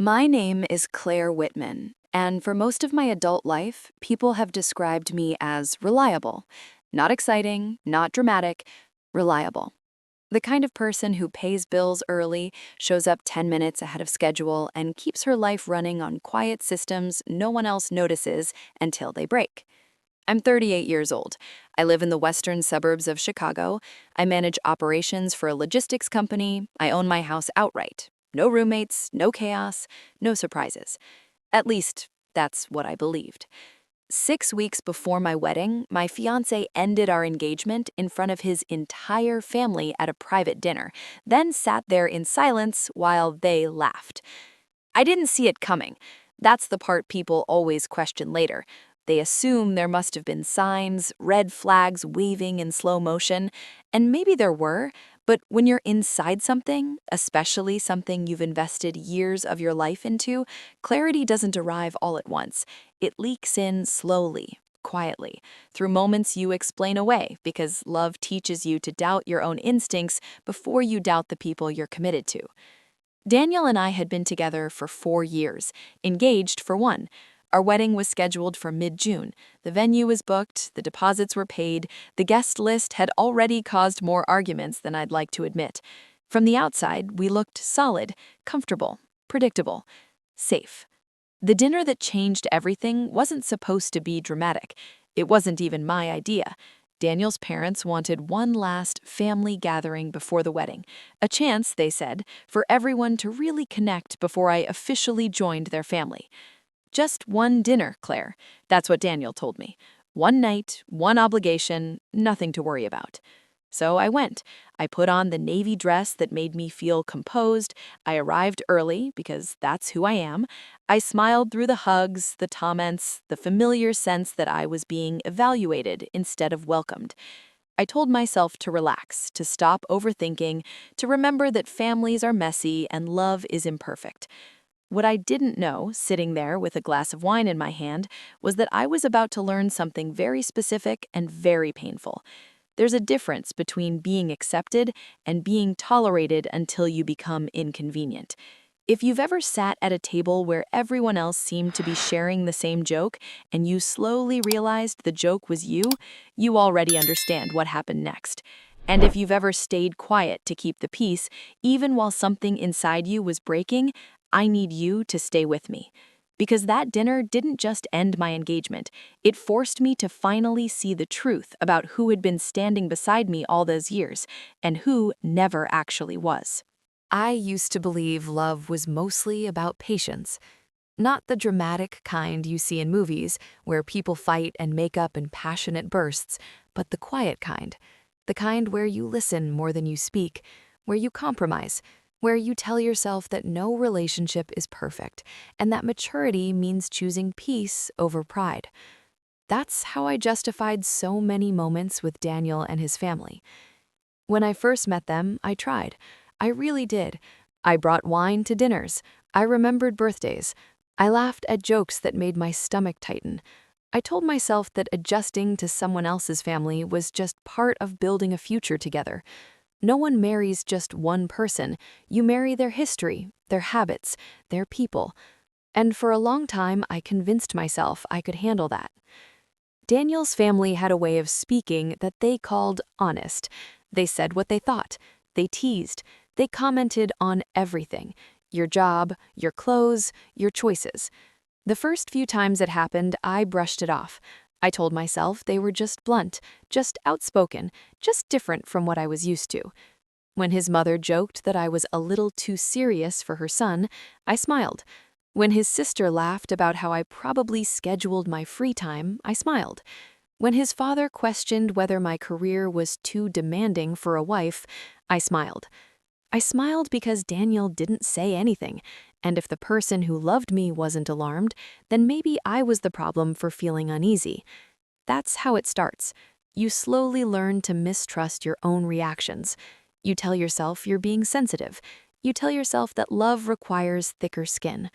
My name is Claire Whitman, and for most of my adult life, people have described me as reliable. Not exciting, not dramatic, reliable. The kind of person who pays bills early, shows up 10 minutes ahead of schedule, and keeps her life running on quiet systems no one else notices until they break. I'm 38 years old. I live in the western suburbs of Chicago. I manage operations for a logistics company. I own my house outright. No roommates, no chaos, no surprises. At least, that's what I believed. 6 weeks before my wedding, my fiancé ended our engagement in front of his entire family at a private dinner, then sat there in silence while they laughed. I didn't see it coming. That's the part people always question later. They assume there must have been signs, red flags waving in slow motion, and maybe there were, but when you're inside something, especially something you've invested years of your life into, clarity doesn't arrive all at once. It leaks in slowly, quietly, through moments you explain away because love teaches you to doubt your own instincts before you doubt the people you're committed to. Daniel and I had been together for 4 years, engaged for one. Our wedding was scheduled for mid-June. The venue was booked, the deposits were paid, the guest list had already caused more arguments than I'd like to admit. From the outside, we looked solid, comfortable, predictable, safe. The dinner that changed everything wasn't supposed to be dramatic. It wasn't even my idea. Daniel's parents wanted one last family gathering before the wedding, a chance, they said, for everyone to really connect before I officially joined their family. Just one dinner, Claire. That's what Daniel told me. One night, one obligation, nothing to worry about. So I went. I put on the navy dress that made me feel composed. I arrived early because that's who I am. I smiled through the hugs, the comments, the familiar sense that I was being evaluated instead of welcomed. I told myself to relax, to stop overthinking, to remember that families are messy and love is imperfect. What I didn't know, sitting there with a glass of wine in my hand, was that I was about to learn something very specific and very painful. There's a difference between being accepted and being tolerated until you become inconvenient. If you've ever sat at a table where everyone else seemed to be sharing the same joke and you slowly realized the joke was you already understand what happened next. And if you've ever stayed quiet to keep the peace, even while something inside you was breaking, I need you to stay with me. Because that dinner didn't just end my engagement, it forced me to finally see the truth about who had been standing beside me all those years, and who never actually was. I used to believe love was mostly about patience. Not the dramatic kind you see in movies, where people fight and make up in passionate bursts, but the quiet kind. The kind where you listen more than you speak, where you compromise, where you tell yourself that no relationship is perfect, and that maturity means choosing peace over pride. That's how I justified so many moments with Daniel and his family. When I first met them, I tried. I really did. I brought wine to dinners. I remembered birthdays. I laughed at jokes that made my stomach tighten. I told myself that adjusting to someone else's family was just part of building a future together. No one marries just one person. You marry their history, their habits, their people. And for a long time, I convinced myself I could handle that. Daniel's family had a way of speaking that they called honest. They said what they thought. They teased. They commented on everything: your job, your clothes, your choices. The first few times it happened, I brushed it off. I told myself they were just blunt, just outspoken, just different from what I was used to. When his mother joked that I was a little too serious for her son, I smiled. When his sister laughed about how I probably scheduled my free time, I smiled. When his father questioned whether my career was too demanding for a wife, I smiled. I smiled because Daniel didn't say anything, and if the person who loved me wasn't alarmed, then maybe I was the problem for feeling uneasy. That's how it starts. You slowly learn to mistrust your own reactions. You tell yourself you're being sensitive. You tell yourself that love requires thicker skin.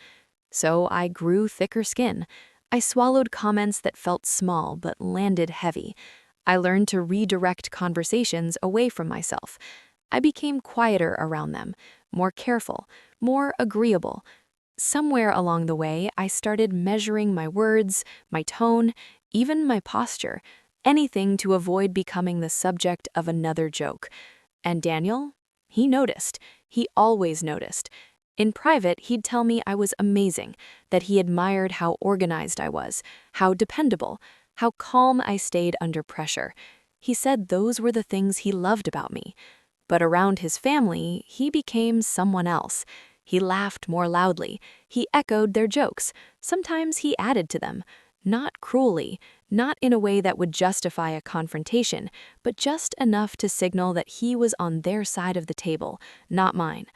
So I grew thicker skin. I swallowed comments that felt small but landed heavy. I learned to redirect conversations away from myself. I became quieter around them, more careful, more agreeable. Somewhere along the way, I started measuring my words, my tone, even my posture, anything to avoid becoming the subject of another joke. And Daniel? He noticed. He always noticed. In private, he'd tell me I was amazing, that he admired how organized I was, how dependable, how calm I stayed under pressure. He said those were the things he loved about me. But around his family, he became someone else. He laughed more loudly. He echoed their jokes. Sometimes he added to them. Not cruelly, not in a way that would justify a confrontation, but just enough to signal that he was on their side of the table, not mine.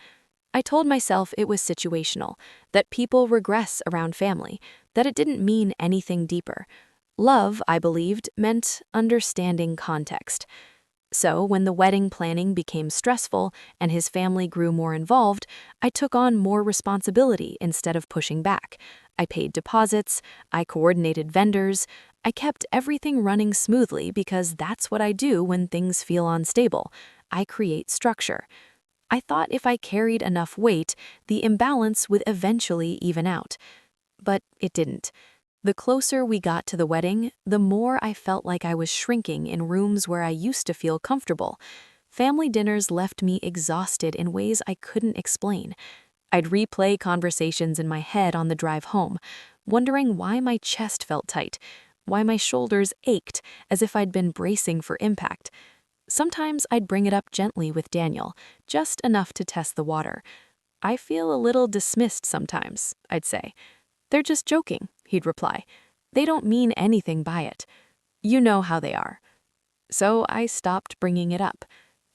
I told myself it was situational, that people regress around family, that it didn't mean anything deeper. Love, I believed, meant understanding context. So, when the wedding planning became stressful and his family grew more involved, I took on more responsibility instead of pushing back. I paid deposits, I coordinated vendors, I kept everything running smoothly because that's what I do when things feel unstable. I create structure. I thought if I carried enough weight, the imbalance would eventually even out. But it didn't. The closer we got to the wedding, the more I felt like I was shrinking in rooms where I used to feel comfortable. Family dinners left me exhausted in ways I couldn't explain. I'd replay conversations in my head on the drive home, wondering why my chest felt tight, why my shoulders ached as if I'd been bracing for impact. Sometimes I'd bring it up gently with Daniel, just enough to test the water. I feel a little dismissed sometimes, I'd say. They're just joking, he'd reply. They don't mean anything by it. You know how they are. So I stopped bringing it up.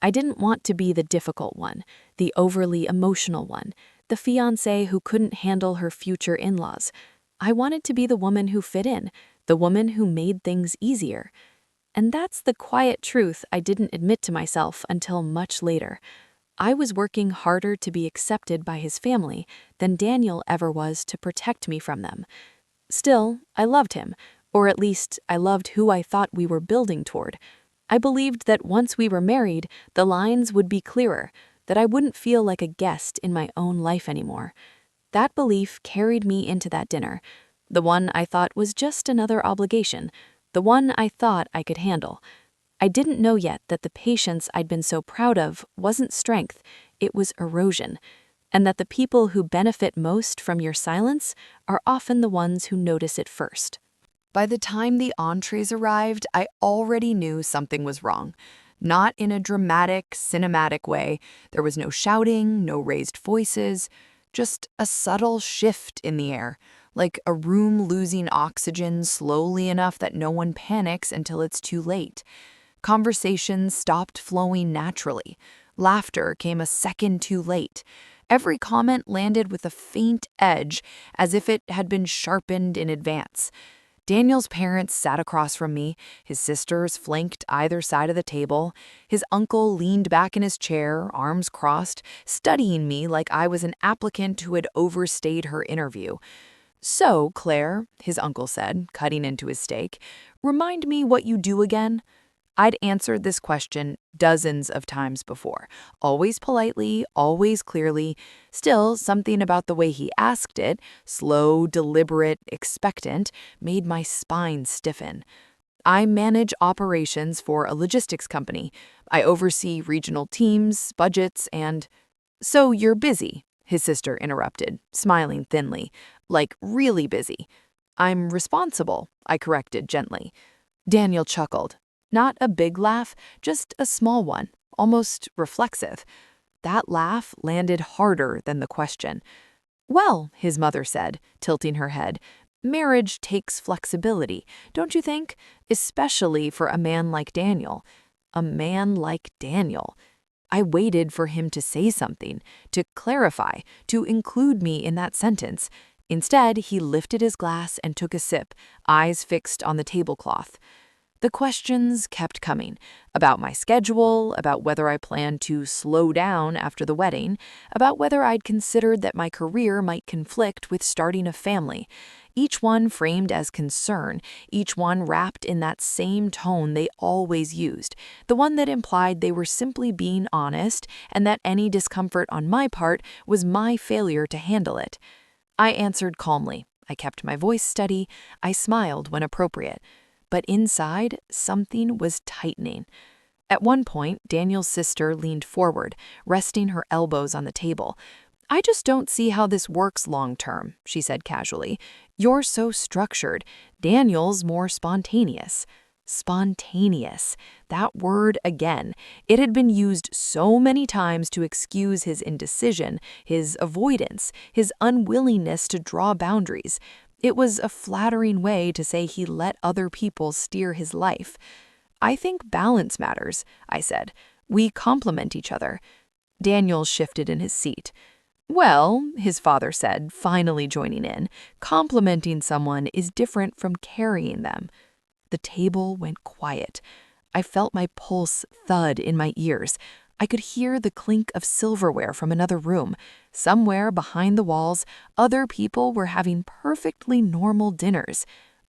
I didn't want to be the difficult one, the overly emotional one, the fiancée who couldn't handle her future in-laws. I wanted to be the woman who fit in, the woman who made things easier. And that's the quiet truth I didn't admit to myself until much later. I was working harder to be accepted by his family than Daniel ever was to protect me from them. Still, I loved him, or at least I loved who I thought we were building toward. I believed that once we were married, the lines would be clearer, that I wouldn't feel like a guest in my own life anymore. That belief carried me into that dinner, the one I thought was just another obligation, the one I thought I could handle. I didn't know yet that the patience I'd been so proud of wasn't strength, it was erosion, and that the people who benefit most from your silence are often the ones who notice it first. By the time the entrees arrived, I already knew something was wrong. Not in a dramatic, cinematic way. There was no shouting, no raised voices, just a subtle shift in the air, like a room losing oxygen slowly enough that no one panics until it's too late. Conversations stopped flowing naturally. Laughter came a second too late. Every comment landed with a faint edge, as if it had been sharpened in advance. Daniel's parents sat across from me, his sisters flanked either side of the table. His uncle leaned back in his chair, arms crossed, studying me like I was an applicant who had overstayed her interview. "So, Claire," his uncle said, cutting into his steak, "remind me what you do again?" I'd answered this question dozens of times before, always politely, always clearly. Still, something about the way he asked it, slow, deliberate, expectant, made my spine stiffen. I manage operations for a logistics company. I oversee regional teams, budgets, and— "So you're busy," his sister interrupted, smiling thinly, "like really busy." "I'm responsible," I corrected gently. Daniel chuckled. Not a big laugh, just a small one, almost reflexive. That laugh landed harder than the question. "Well," his mother said, tilting her head, "marriage takes flexibility, don't you think? Especially for a man like Daniel." A man like Daniel. I waited for him to say something, to clarify, to include me in that sentence. Instead, he lifted his glass and took a sip, eyes fixed on the tablecloth. The questions kept coming, about my schedule, about whether I planned to slow down after the wedding, about whether I'd considered that my career might conflict with starting a family. Each one framed as concern, each one wrapped in that same tone they always used, the one that implied they were simply being honest and that any discomfort on my part was my failure to handle it. I answered calmly. I kept my voice steady. I smiled when appropriate. But inside, something was tightening. At one point, Daniel's sister leaned forward, resting her elbows on the table. "I just don't see how this works long term," she said casually. "You're so structured. Daniel's more spontaneous." Spontaneous. That word again. It had been used so many times to excuse his indecision, his avoidance, his unwillingness to draw boundaries. It was a flattering way to say he let other people steer his life. "I think balance matters," I said. "We complement each other." Daniel shifted in his seat. "Well," his father said, finally joining in, "complimenting someone is different from carrying them." The table went quiet. I felt my pulse thud in my ears. I could hear the clink of silverware from another room. Somewhere behind the walls, other people were having perfectly normal dinners.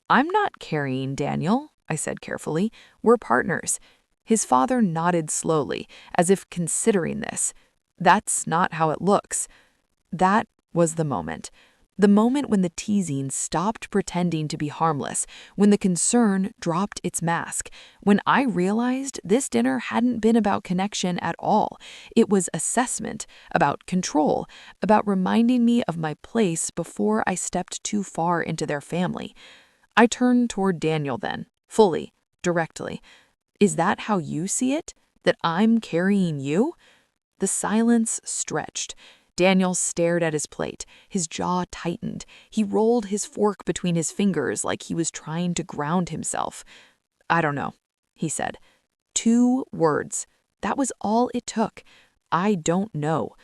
"I'm not carrying Daniel," I said carefully. "We're partners." His father nodded slowly, as if considering this. "That's not how it looks." That was the moment. The moment when the teasing stopped pretending to be harmless, when the concern dropped its mask, when I realized this dinner hadn't been about connection at all. It was assessment, about control, about reminding me of my place before I stepped too far into their family. I turned toward Daniel then, fully, directly. "Is that how you see it? That I'm carrying you?" The silence stretched. Daniel stared at his plate. His jaw tightened. He rolled his fork between his fingers like he was trying to ground himself. "I don't know," he said. 2 words. That was all it took. "I don't know."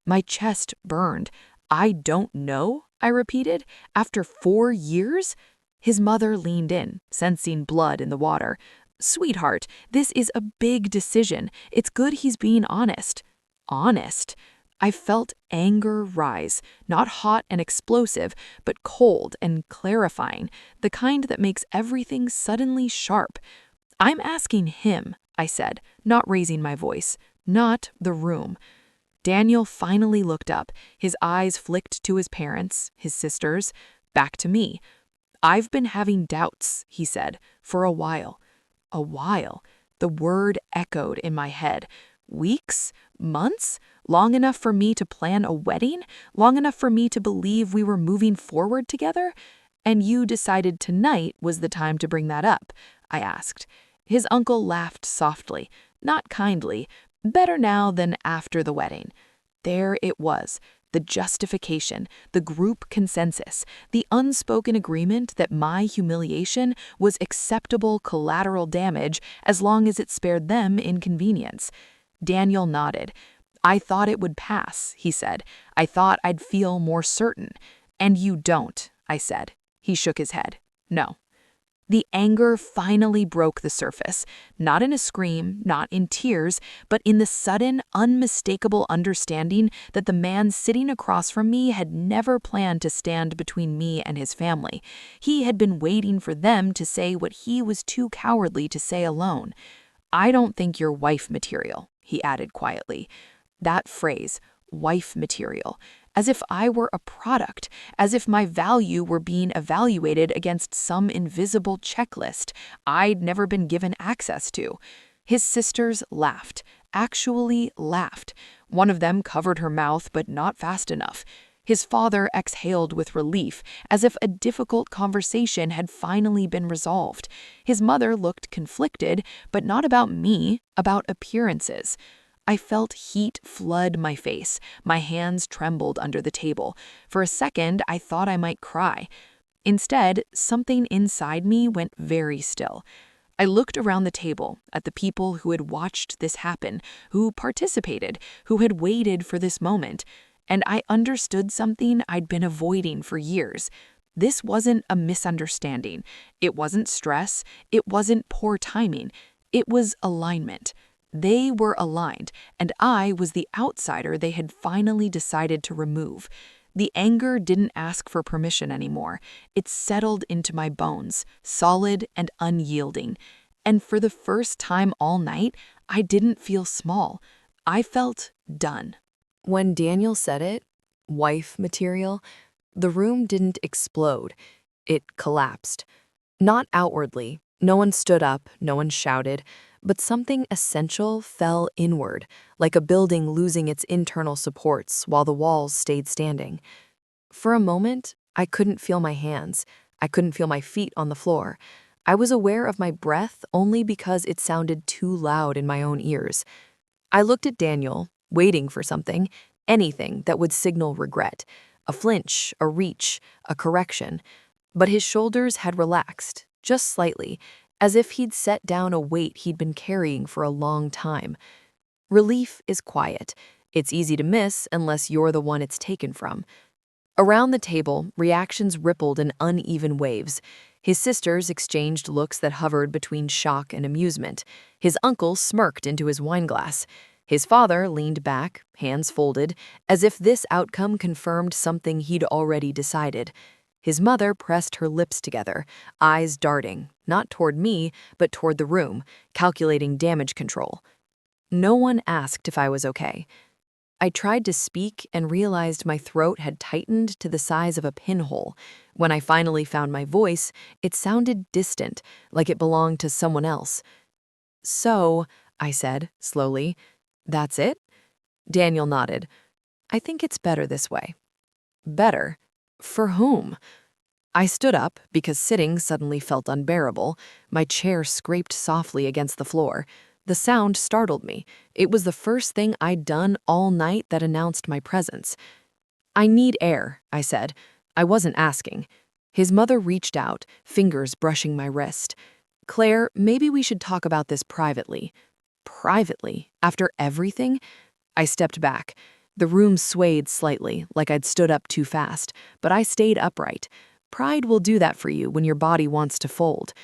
My chest burned. "I don't know?" I repeated. "After 4 years?" His mother leaned in, sensing blood in the water. "Sweetheart, this is a big decision. It's good he's being honest." Honest? I felt anger rise, not hot and explosive, but cold and clarifying, the kind that makes everything suddenly sharp. "I'm asking him," I said, not raising my voice, "not the room." Daniel finally looked up. His eyes flicked to his parents, his sisters, back to me. "I've been having doubts," he said, "for a while." A while. The word echoed in my head. Weeks? Months? Long enough for me to plan a wedding? Long enough for me to believe we were moving forward together? "And you decided tonight was the time to bring that up?" I asked. His uncle laughed softly, not kindly. "Better now than after the wedding." There it was. The justification, the group consensus, the unspoken agreement that my humiliation was acceptable collateral damage as long as it spared them inconvenience. Daniel nodded. "I thought it would pass," he said. "I thought I'd feel more certain." "And you don't," I said. He shook his head. "No." The anger finally broke the surface, not in a scream, not in tears, but in the sudden, unmistakable understanding that the man sitting across from me had never planned to stand between me and his family. He had been waiting for them to say what he was too cowardly to say alone. "I don't think you're wife material," he added quietly. That phrase, wife material, as if I were a product, as if my value were being evaluated against some invisible checklist I'd never been given access to. His sisters laughed, actually laughed. One of them covered her mouth, but not fast enough. His father exhaled with relief, as if a difficult conversation had finally been resolved. His mother looked conflicted, but not about me, about appearances. I felt heat flood my face. My hands trembled under the table. For a second, I thought I might cry. Instead, something inside me went very still. I looked around the table at the people who had watched this happen, who participated, who had waited for this moment, and I understood something I'd been avoiding for years. This wasn't a misunderstanding. It wasn't stress. It wasn't poor timing. It was alignment. They were aligned, and I was the outsider they had finally decided to remove. The anger didn't ask for permission anymore. It settled into my bones, solid and unyielding. And for the first time all night, I didn't feel small. I felt done. When Daniel said it, wife material, The room didn't explode. It collapsed. Not outwardly. No one stood up, no one shouted, but something essential fell inward, like a building losing its internal supports while the walls stayed standing. For a moment, I couldn't feel my hands. I couldn't feel my feet on the floor. I was aware of my breath only because it sounded too loud in my own ears. I looked at Daniel, waiting for something, anything that would signal regret, a flinch, a reach, a correction. But his shoulders had relaxed, just slightly, as if he'd set down a weight he'd been carrying for a long time. Relief is quiet. It's easy to miss unless you're the one it's taken from. Around the table, reactions rippled in uneven waves. His sisters exchanged looks that hovered between shock and amusement. His uncle smirked into his wineglass. His father leaned back, hands folded, as if this outcome confirmed something he'd already decided. His mother pressed her lips together, eyes darting, not toward me, but toward the room, calculating damage control. No one asked if I was okay. I tried to speak and realized my throat had tightened to the size of a pinhole. When I finally found my voice, it sounded distant, like it belonged to someone else. "So," I said, slowly, "that's it?" Daniel nodded. "I think it's better this way." Better? For whom? I stood up because sitting suddenly felt unbearable. My chair scraped softly against the floor. The sound startled me. It was the first thing I'd done all night that announced my presence. "I need air," I said. I wasn't asking. His mother reached out, fingers brushing my wrist. "Claire, maybe we should talk about this privately." Privately? After everything? I stepped back. The room swayed slightly, like I'd stood up too fast, but I stayed upright. Pride will do that for you when your body wants to fold.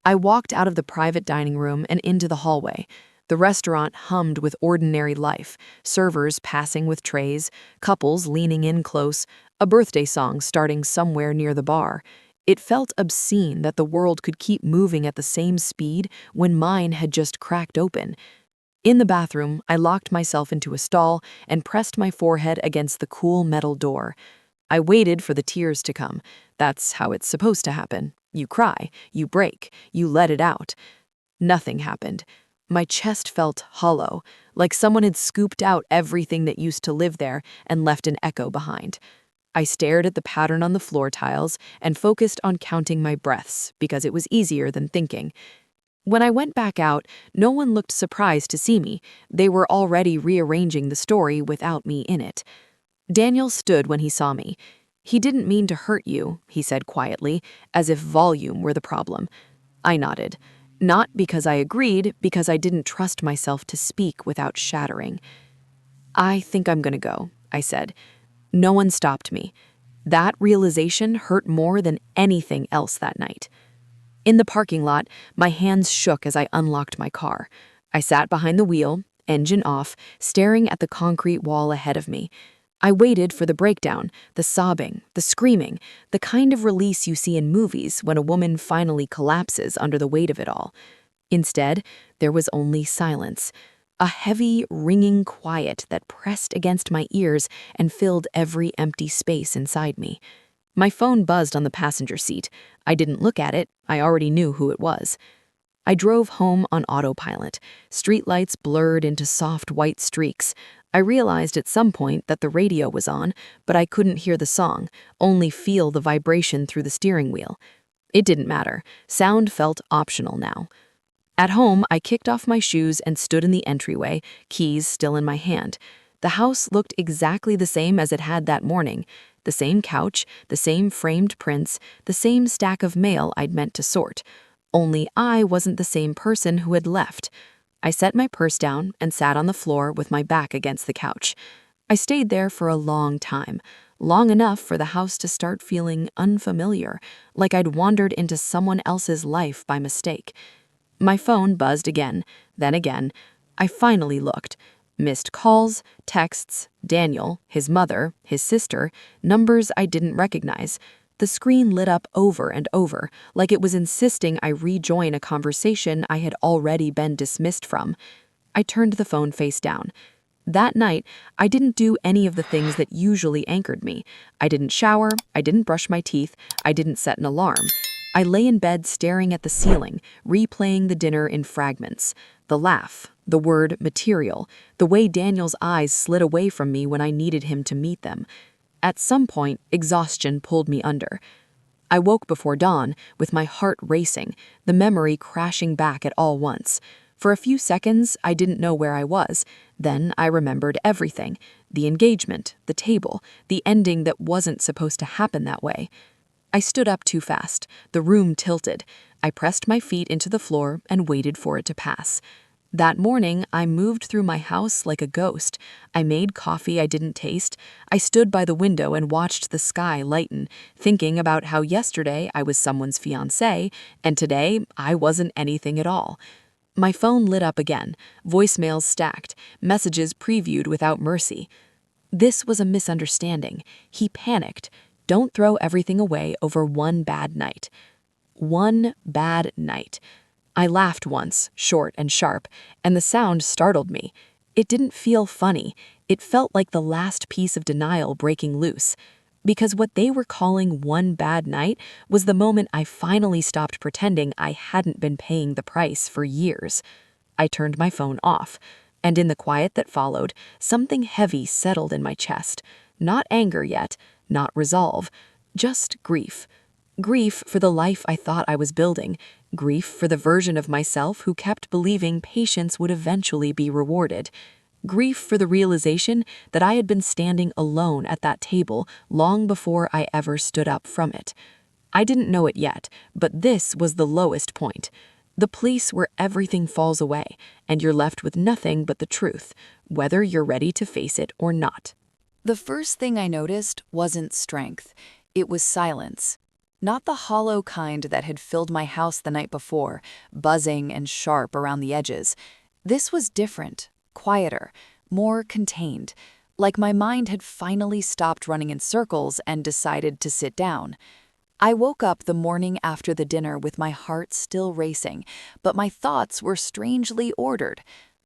I walked out of the private dining room and into the hallway. The restaurant hummed with ordinary life, servers passing with trays, couples leaning in close, a birthday song starting somewhere near the bar. It felt obscene that the world could keep moving at the same speed when mine had just cracked open. In the bathroom, I locked myself into a stall and pressed my forehead against the cool metal door. I waited for the tears to come. That's how it's supposed to happen. You cry, you break, you let it out. Nothing happened. My chest felt hollow, like someone had scooped out everything that used to live there and left an echo behind. I stared at the pattern on the floor tiles and focused on counting my breaths because it was easier than thinking. When I went back out, no one looked surprised to see me. They were already rearranging the story without me in it. Daniel stood when he saw me. "He didn't mean to hurt you," he said quietly, as if volume were the problem. I nodded. Not because I agreed, because I didn't trust myself to speak without shattering. "I think I'm gonna go," I said. No one stopped me. That realization hurt more than anything else that night. In the parking lot, my hands shook as I unlocked my car. I sat behind the wheel, engine off, staring at the concrete wall ahead of me. I waited for the breakdown, the sobbing, the screaming, the kind of release you see in movies when a woman finally collapses under the weight of it all. Instead, there was only silence, a heavy, ringing quiet that pressed against my ears and filled every empty space inside me. My phone buzzed on the passenger seat. I didn't look at it. I already knew who it was. I drove home on autopilot. Streetlights blurred into soft white streaks. I realized at some point that the radio was on, but I couldn't hear the song, only feel the vibration through the steering wheel. It didn't matter. Sound felt optional now. At home, I kicked off my shoes and stood in the entryway, keys still in my hand. The house looked exactly the same as it had that morning. The same couch, the same framed prints, the same stack of mail I'd meant to sort. Only I wasn't the same person who had left. I set my purse down and sat on the floor with my back against the couch. I stayed there for a long time, long enough for the house to start feeling unfamiliar, like I'd wandered into someone else's life by mistake. My phone buzzed again, then again. I finally looked. Missed calls, texts, Daniel, his mother, his sister, numbers I didn't recognize. The screen lit up over and over, like it was insisting I rejoin a conversation I had already been dismissed from. I turned the phone face down. That night, I didn't do any of the things that usually anchored me. I didn't shower, I didn't brush my teeth, I didn't set an alarm. I lay in bed staring at the ceiling, replaying the dinner in fragments. The laugh, the word material, the way Daniel's eyes slid away from me when I needed him to meet them. At some point, exhaustion pulled me under. I woke before dawn, with my heart racing, the memory crashing back at all once. For a few seconds, I didn't know where I was. Then I remembered everything: the engagement, the table, the ending that wasn't supposed to happen that way. I stood up too fast. The room tilted. I pressed my feet into the floor and waited for it to pass. That morning, I moved through my house like a ghost. I made coffee I didn't taste. I stood by the window and watched the sky lighten, thinking about how yesterday I was someone's fiancé, and today I wasn't anything at all. My phone lit up again, voicemails stacked, messages previewed without mercy. This was a misunderstanding. He panicked. Don't throw everything away over one bad night. One bad night. I laughed once, short and sharp, and the sound startled me. It didn't feel funny. It felt like the last piece of denial breaking loose. Because what they were calling one bad night was the moment I finally stopped pretending I hadn't been paying the price for years. I turned my phone off, and in the quiet that followed, something heavy settled in my chest. Not anger yet, not resolve, just grief. Grief for the life I thought I was building, grief for the version of myself who kept believing patience would eventually be rewarded, grief for the realization that I had been standing alone at that table long before I ever stood up from it. I didn't know it yet, but this was the lowest point. The place where everything falls away, and you're left with nothing but the truth, whether you're ready to face it or not. The first thing I noticed wasn't strength. It was silence. Not the hollow kind that had filled my house the night before, buzzing and sharp around the edges. This was different, quieter, more contained, like my mind had finally stopped running in circles and decided to sit down. I woke up the morning after the dinner with my heart still racing, but my thoughts were strangely ordered.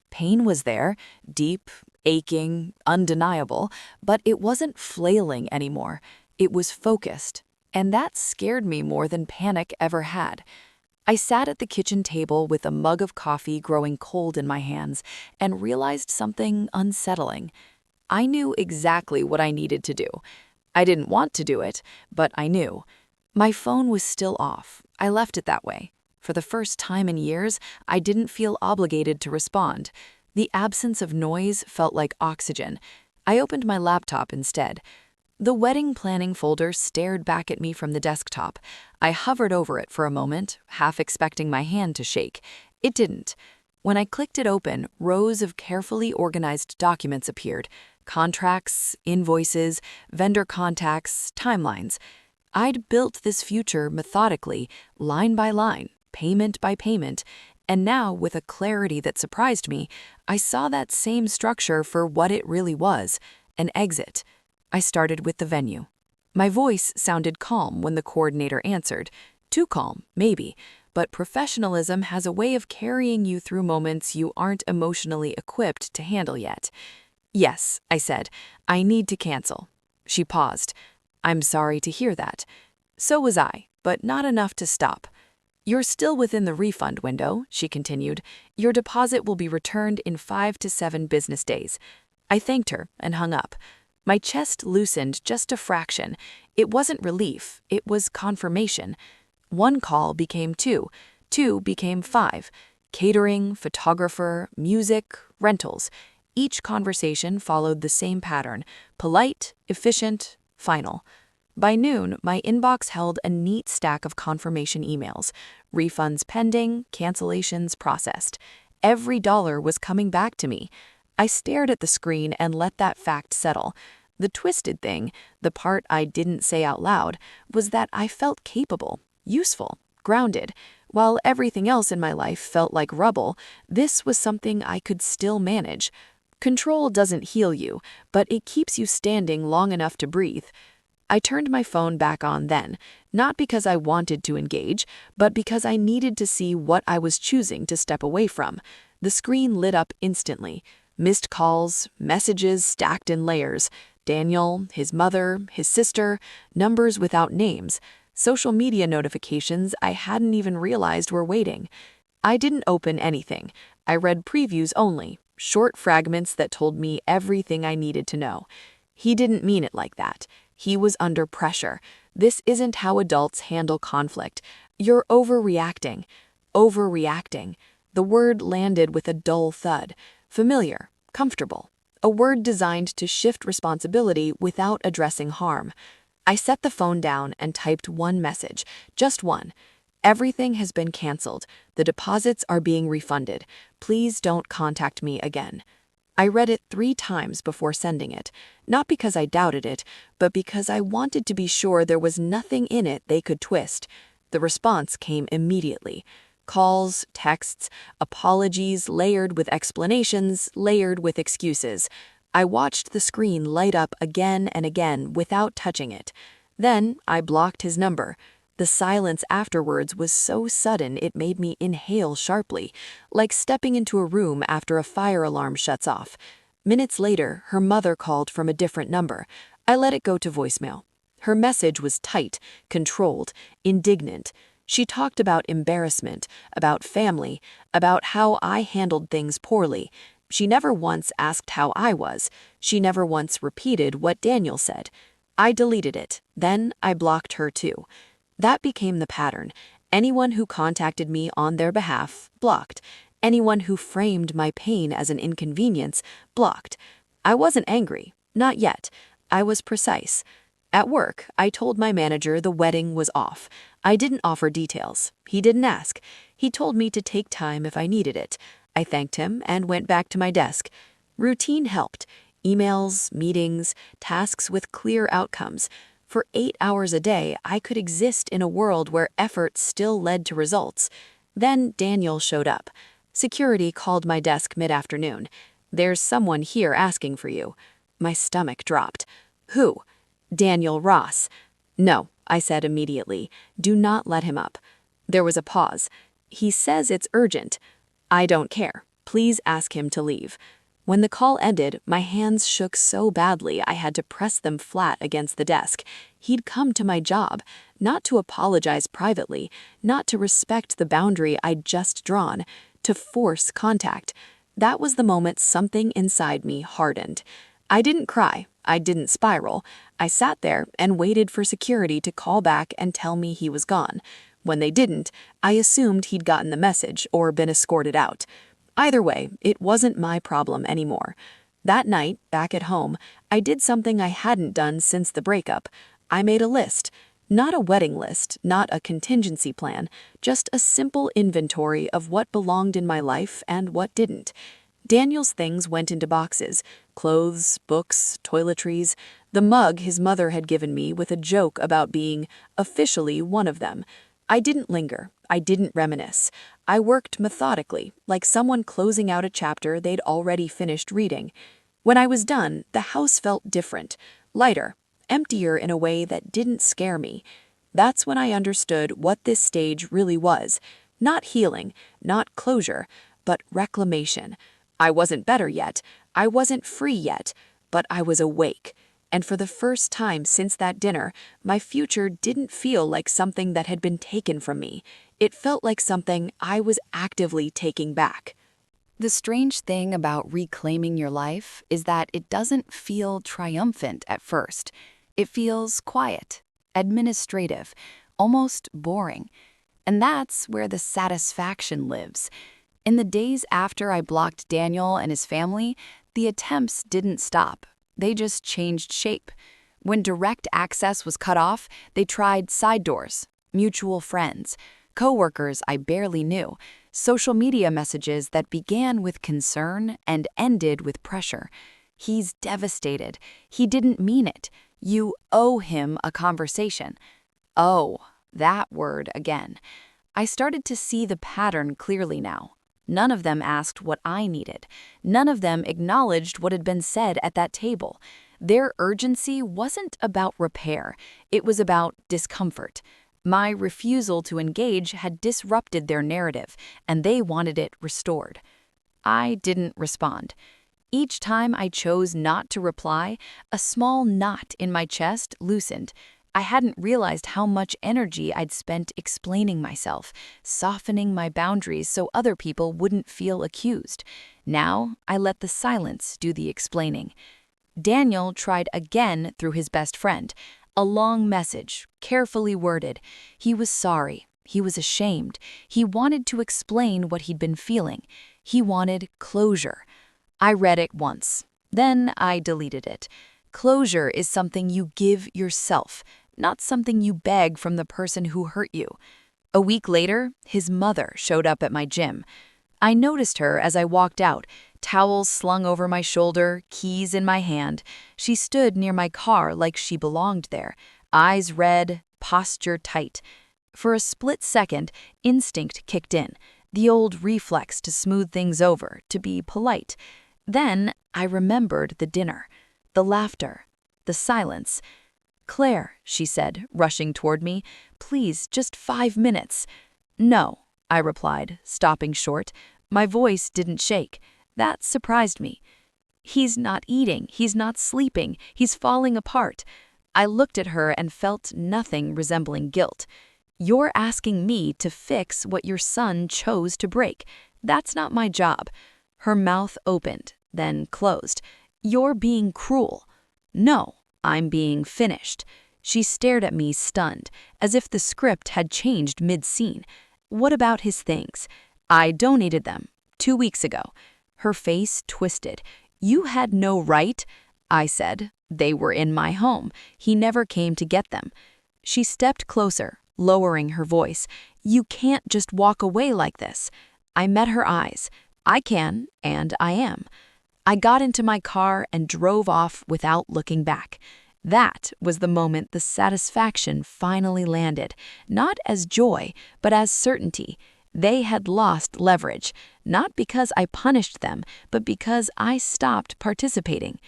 Pain was there, deep, aching, undeniable, but it wasn't flailing anymore. It was focused. And that scared me more than panic ever had. I sat at the kitchen table with a mug of coffee growing cold in my hands and realized something unsettling. I knew exactly what I needed to do. I didn't want to do it, but I knew. My phone was still off. I left it that way. For the first time in years, I didn't feel obligated to respond. The absence of noise felt like oxygen. I opened my laptop instead. The wedding planning folder stared back at me from the desktop. I hovered over it for a moment, half expecting my hand to shake. It didn't. When I clicked it open, rows of carefully organized documents appeared: contracts, invoices, vendor contacts, timelines. I'd built this future methodically, line by line, payment by payment, and now, with a clarity that surprised me, I saw that same structure for what it really was: an exit. I started with the venue. My voice sounded calm when the coordinator answered. Too calm, maybe, but professionalism has a way of carrying you through moments you aren't emotionally equipped to handle yet. Yes, I said, I need to cancel. She paused. I'm sorry to hear that. So was I, but not enough to stop. You're still within the refund window, she continued. Your deposit will be returned in 5 to 7 business days. I thanked her and hung up. My chest loosened just a fraction. It wasn't relief, it was confirmation. One call became two became 5. Catering, photographer, music, rentals. Each conversation followed the same pattern: polite, efficient, final. By noon, my inbox held a neat stack of confirmation emails: refunds pending, cancellations processed. Every dollar was coming back to me. I stared at the screen and let that fact settle. The twisted thing, the part I didn't say out loud, was that I felt capable, useful, grounded. While everything else in my life felt like rubble, this was something I could still manage. Control doesn't heal you, but it keeps you standing long enough to breathe. I turned my phone back on then, not because I wanted to engage, but because I needed to see what I was choosing to step away from. The screen lit up instantly. Missed calls, messages stacked in layers. Daniel, his mother, his sister, numbers without names, social media notifications I hadn't even realized were waiting. I didn't open anything. I read previews only, short fragments that told me everything I needed to know. He didn't mean it like that. He was under pressure. This isn't how adults handle conflict. You're overreacting. Overreacting. The word landed with a dull thud. Familiar, comfortable. A word designed to shift responsibility without addressing harm. I set the phone down and typed one message, just one. Everything has been canceled. The deposits are being refunded. Please don't contact me again. I read it 3 times before sending it, not because I doubted it, but because I wanted to be sure there was nothing in it they could twist. The response came immediately. Calls, texts, apologies layered with explanations, layered with excuses. I watched the screen light up again and again without touching it. Then I blocked his number. The silence afterwards was so sudden it made me inhale sharply, like stepping into a room after a fire alarm shuts off. Minutes later, her mother called from a different number. I let it go to voicemail. Her message was tight, controlled, indignant. She talked about embarrassment, about family, about how I handled things poorly. She never once asked how I was. She never once repeated what Daniel said. I deleted it. Then I blocked her too. That became the pattern. Anyone who contacted me on their behalf, blocked. Anyone who framed my pain as an inconvenience, blocked. I wasn't angry. Not yet. I was precise. At work, I told my manager the wedding was off. I didn't offer details. He didn't ask. He told me to take time if I needed it. I thanked him and went back to my desk. Routine helped. Emails, meetings, tasks with clear outcomes. For 8 hours a day, I could exist in a world where effort still led to results. Then Daniel showed up. Security called my desk mid-afternoon. "There's someone here asking for you." My stomach dropped. "Who?" "Daniel Ross." "No," I said immediately. "Do not let him up." There was a pause. "He says it's urgent." "I don't care. Please ask him to leave." When the call ended, my hands shook so badly I had to press them flat against the desk. He'd come to my job, not to apologize privately, not to respect the boundary I'd just drawn, to force contact. That was the moment something inside me hardened. I didn't cry. I didn't spiral. I sat there and waited for security to call back and tell me he was gone. When they didn't, I assumed he'd gotten the message or been escorted out. Either way, it wasn't my problem anymore. That night, back at home, I did something I hadn't done since the breakup. I made a list. Not a wedding list, not a contingency plan, just a simple inventory of what belonged in my life and what didn't. Daniel's things went into boxes: clothes, books, toiletries, the mug his mother had given me with a joke about being officially one of them. I didn't linger. I didn't reminisce. I worked methodically, like someone closing out a chapter they'd already finished reading. When I was done, the house felt different, lighter, emptier in a way that didn't scare me. That's when I understood what this stage really was. Not healing, not closure, but reclamation. I wasn't better yet. I wasn't free yet, but I was awake. And for the first time since that dinner, my future didn't feel like something that had been taken from me. It felt like something I was actively taking back. The strange thing about reclaiming your life is that it doesn't feel triumphant at first. It feels quiet, administrative, almost boring. And that's where the satisfaction lives. In the days after I blocked Daniel and his family, the attempts didn't stop. They just changed shape. When direct access was cut off, they tried side doors, mutual friends, coworkers I barely knew, social media messages that began with concern and ended with pressure. "He's devastated. He didn't mean it. You owe him a conversation." Oh, that word again. I started to see the pattern clearly now. None of them asked what I needed. None of them acknowledged what had been said at that table. Their urgency wasn't about repair. It was about discomfort. My refusal to engage had disrupted their narrative, and they wanted it restored. I didn't respond. Each time I chose not to reply, a small knot in my chest loosened. I hadn't realized how much energy I'd spent explaining myself, softening my boundaries so other people wouldn't feel accused. Now, I let the silence do the explaining. Daniel tried again through his best friend. A long message, carefully worded. He was sorry. He was ashamed. He wanted to explain what he'd been feeling. He wanted closure. I read it once. Then I deleted it. Closure is something you give yourself, not something you beg from the person who hurt you. A week later, his mother showed up at my gym. I noticed her as I walked out, towels slung over my shoulder, keys in my hand. She stood near my car like she belonged there, eyes red, posture tight. For a split second, instinct kicked in, the old reflex to smooth things over, to be polite. Then I remembered the dinner, the laughter, the silence. "Claire," she said, rushing toward me, "please, just 5 minutes." "No," I replied, stopping short. My voice didn't shake. That surprised me. "He's not eating, he's not sleeping, he's falling apart." I looked at her and felt nothing resembling guilt. "You're asking me to fix what your son chose to break. That's not my job." Her mouth opened, then closed. "You're being cruel." "No, I'm being finished." She stared at me stunned, as if the script had changed mid-scene. "What about his things?" "I donated them 2 weeks ago." Her face twisted. "You had no right." I said, "They were in my home. He never came to get them." She stepped closer, lowering her voice. "You can't just walk away like this." I met her eyes. "I can, and I am." I got into my car and drove off without looking back. That was the moment the satisfaction finally landed, not as joy, but as certainty. They had lost leverage, not because I punished them, but because I stopped participating.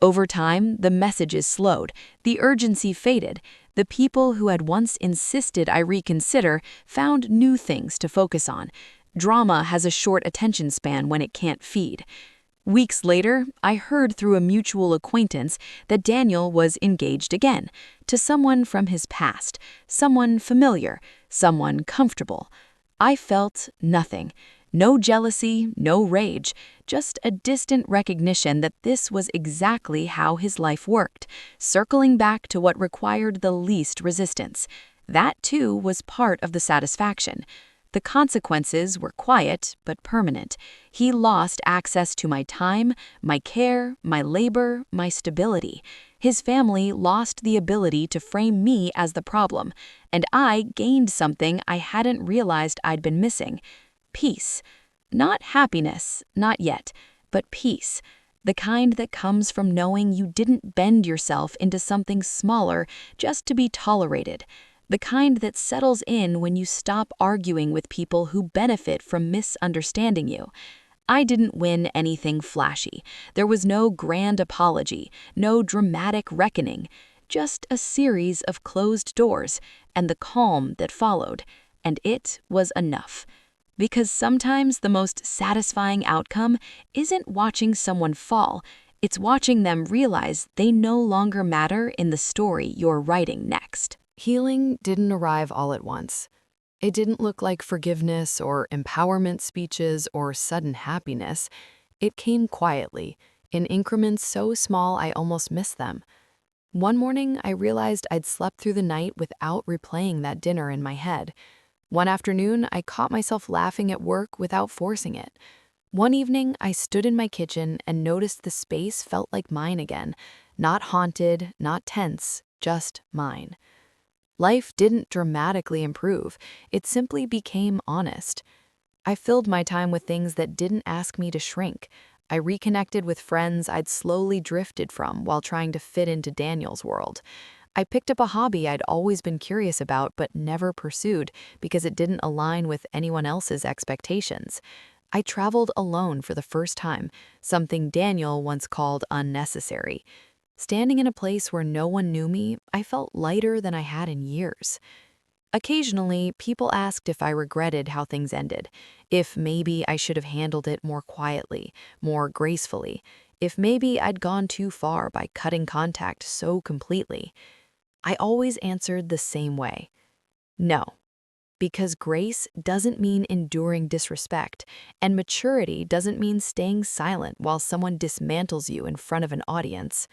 Over time, the messages slowed, the urgency faded. The people who had once insisted I reconsider found new things to focus on. Drama has a short attention span when it can't feed. Weeks later, I heard through a mutual acquaintance that Daniel was engaged again, to someone from his past, someone familiar, someone comfortable. I felt nothing. No jealousy, no rage, just a distant recognition that this was exactly how his life worked, circling back to what required the least resistance. That, too, was part of the satisfaction. The consequences were quiet but permanent. He lost access to my time, my care, my labor, my stability. His family lost the ability to frame me as the problem, and I gained something I hadn't realized I'd been missing. Peace. Not happiness, not yet, but peace. The kind that comes from knowing you didn't bend yourself into something smaller just to be tolerated. The kind that settles in when you stop arguing with people who benefit from misunderstanding you. I didn't win anything flashy. There was no grand apology, no dramatic reckoning, just a series of closed doors and the calm that followed. And it was enough. Because sometimes the most satisfying outcome isn't watching someone fall, it's watching them realize they no longer matter in the story you're writing next. Healing didn't arrive all at once. It didn't look like forgiveness or empowerment speeches or sudden happiness. It came quietly, in increments so small I almost missed them. One morning, I realized I'd slept through the night without replaying that dinner in my head. One afternoon, I caught myself laughing at work without forcing it. One evening, I stood in my kitchen and noticed the space felt like mine again. Not haunted, not tense, just mine. Life didn't dramatically improve, it simply became honest. I filled my time with things that didn't ask me to shrink. I reconnected with friends I'd slowly drifted from while trying to fit into Daniel's world. I picked up a hobby I'd always been curious about but never pursued because it didn't align with anyone else's expectations. I traveled alone for the first time, something Daniel once called unnecessary. Standing in a place where no one knew me, I felt lighter than I had in years. Occasionally, people asked if I regretted how things ended, if maybe I should have handled it more quietly, more gracefully, if maybe I'd gone too far by cutting contact so completely. I always answered the same way. No, because grace doesn't mean enduring disrespect, and maturity doesn't mean staying silent while someone dismantles you in front of an audience.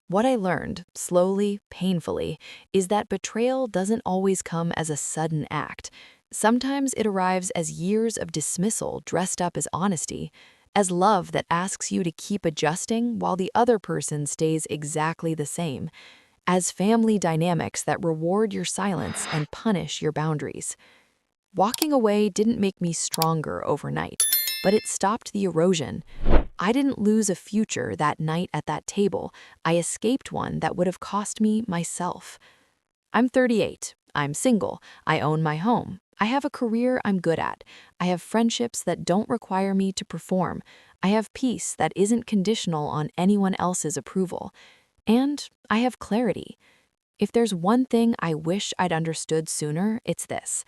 What I learned, slowly, painfully, is that betrayal doesn't always come as a sudden act. Sometimes it arrives as years of dismissal dressed up as honesty, as love that asks you to keep adjusting while the other person stays exactly the same, as family dynamics that reward your silence and punish your boundaries. Walking away didn't make me stronger overnight, but it stopped the erosion. I didn't lose a future that night at that table. I escaped one that would have cost me myself. I'm 38. I'm single. I own my home. I have a career I'm good at. I have friendships that don't require me to perform. I have peace that isn't conditional on anyone else's approval. And I have clarity. If there's one thing I wish I'd understood sooner, it's this.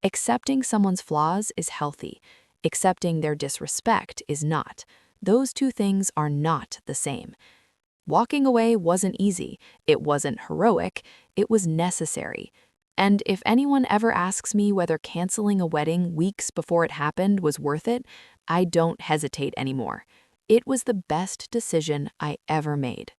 Accepting someone's flaws is healthy. Accepting their disrespect is not. Those two things are not the same. Walking away wasn't easy. It wasn't heroic. It was necessary. And if anyone ever asks me whether canceling a wedding weeks before it happened was worth it, I don't hesitate anymore. It was the best decision I ever made.